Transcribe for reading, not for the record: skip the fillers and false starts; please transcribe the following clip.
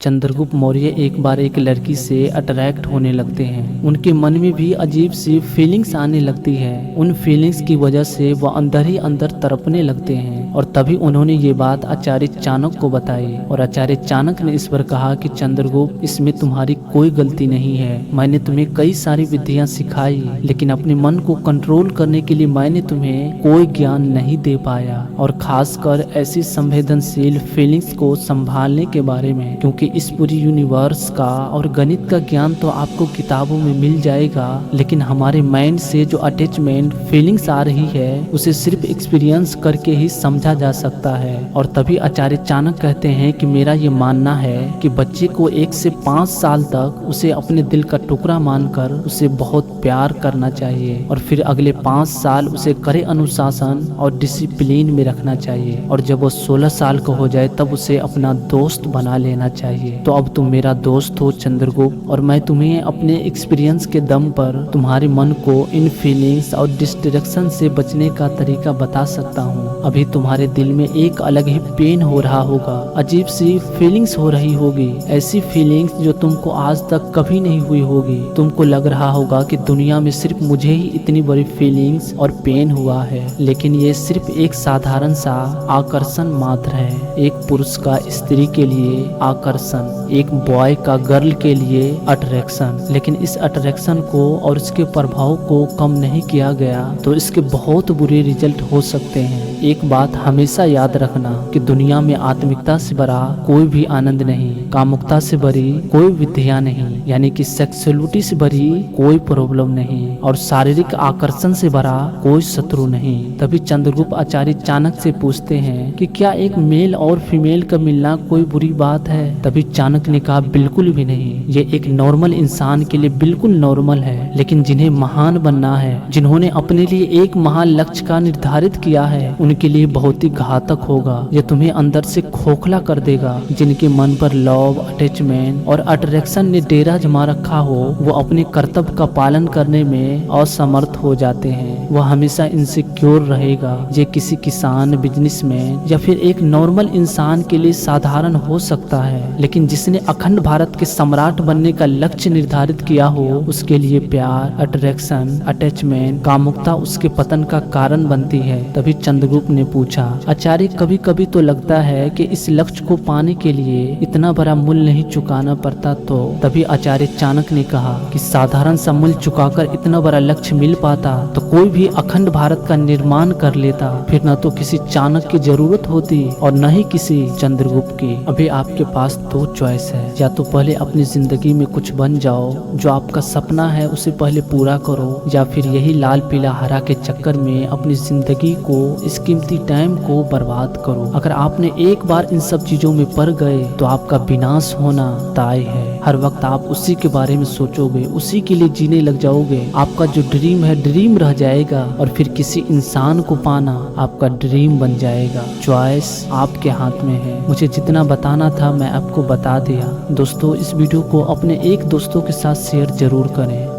चंद्रगुप्त मौर्य एक बार एक लड़की से अट्रैक्ट होने लगते हैं। उनके मन में भी अजीब सी फीलिंग्स आने लगती है। उन फीलिंग्स की वजह से वह अंदर ही अंदर तड़पने लगते हैं और तभी उन्होंने ये बात आचार्य चाणक्य को बताई और आचार्य चाणक्य ने इस पर कहा कि चंद्रगुप्त, इसमें तुम्हारी कोई गलती नहीं है। मैंने तुम्हें कई सारी विद्याएं सिखाई, लेकिन अपने मन को कंट्रोल करने के लिए मैंने तुम्हें कोई ज्ञान नहीं दे पाया, और खासकर ऐसी संवेदनशील फीलिंग्स को संभालने के बारे में, क्योंकि इस पूरी यूनिवर्स का और गणित का ज्ञान तो आपको किताबों में मिल जाएगा, लेकिन हमारे माइंड से जो अटैचमेंट फीलिंग्स आ रही है उसे सिर्फ एक्सपीरियंस करके ही समझा जा सकता है। और तभी आचार्य चाणक्य कहते हैं कि मेरा ये मानना है कि बच्चे को 1 से 5 साल तक उसे अपने दिल का टुकड़ा मानकर उसे बहुत प्यार करना चाहिए, और फिर अगले 5 साल उसे कड़े अनुशासन और डिसिप्लिन में रखना चाहिए, और जब वो 16 साल का हो जाए तब उसे अपना दोस्त बना लेना चाहिए। तो अब तुम मेरा दोस्त हो चंद्रगुप्त, और मैं तुम्हें अपने एक्सपीरियंस के दम पर तुम्हारे मन को इन फीलिंग्स और डिस्ट्रैक्शन से बचने का तरीका बता सकता हूँ। अभी तुम्हारे दिल में एक अलग ही पेन हो रहा होगा, अजीब सी फीलिंग्स हो रही होगी, ऐसी फीलिंग्स जो तुमको आज तक कभी नहीं हुई होगी। तुमको लग रहा होगा कि दुनिया में सिर्फ मुझे ही इतनी बड़ी फीलिंग्स और पेन हुआ है, लेकिन ये सिर्फ एक साधारण सा आकर्षण मात्र है। एक पुरुष का स्त्री के लिए आकर्षण, एक बॉय का गर्ल के लिए अट्रैक्शन, लेकिन इस अट्रैक्शन को और इसके प्रभाव को कम नहीं किया गया तो इसके बहुत बुरे रिजल्ट हो सकते हैं। एक बात हमेशा याद रखना कि दुनिया में आत्मिकता से बड़ा कोई भी आनंद नहीं, कामुकता से बड़ी कोई विद्या नहीं, यानी कि सेक्सुअलिटी से बड़ी कोई प्रॉब्लम नहीं, और शारीरिक आकर्षण से बड़ा कोई शत्रु नहीं। तभी चंद्रगुप्त आचार्य चाणक्य से पूछते हैं कि क्या एक मेल और फीमेल का मिलना कोई बुरी बात है? तभी चाणक्य ने कहा बिल्कुल भी नहीं, ये एक नॉर्मल इंसान के लिए बिल्कुल नॉर्मल है, लेकिन जिन्हें महान बनना है, जिन्होंने अपने लिए एक महान लक्ष्य का निर्धारित किया है, उनके लिए बहुत ही घातक होगा। यह तुम्हें अंदर से खोखला कर देगा। जिनके मन पर लव, अटैचमेंट और अट्रैक्शन ने डेरा जमा रखा हो, वो अपने कर्तव्य का पालन करने में असमर्थ हो जाते हैं। वह हमेशा इनसिक्योर रहेगा। ये किसी किसान, बिजनेसमैन या फिर एक नॉर्मल इंसान के लिए साधारण हो सकता है, लेकिन जिसने अखंड भारत के सम्राट बनने का लक्ष्य निर्धारित किया हो, उसके लिए प्यार, अट्रैक्शन, अटैचमेंट, कामुकता उसके पतन का कारण बनती है। तभी चंद्रगुप्त ने पूछा, आचार्य कभी कभी तो लगता है कि इस लक्ष्य को पाने के लिए इतना बड़ा मूल्य नहीं चुकाना पड़ता तो? तभी आचार्य चाणक्य ने कहा कि साधारण सा मूल्य चुकाकर इतना बड़ा लक्ष्य मिल पाता तो कोई भी अखंड भारत का निर्माण कर लेता। फिर न तो किसी चाणक्य की जरूरत होती और न ही किसी चंद्रगुप्त की। अभी आपके पास 2 चॉइस है, या तो पहले अपनी जिंदगी में कुछ बन जाओ, जो आपका सपना है उसे पहले पूरा करो, या फिर यही लाल पीला हरा के चक्कर में अपनी जिंदगी को, इस कीमती टाइम को बर्बाद करो। अगर आपने एक बार इन सब चीजों में पड़ गए तो आपका विनाश होना तय है। हर वक्त आप उसी के बारे में सोचोगे, उसी के लिए जीने लग जाओगे। आपका जो ड्रीम है ड्रीम रह जाएगा, और फिर किसी इंसान को पाना आपका ड्रीम बन जाएगा। चॉइस आपके हाथ में है। मुझे जितना बताना था मैं आपको बता दिया। दोस्तों, इस वीडियो को अपने एक दोस्तों के साथ शेयर जरूर करें।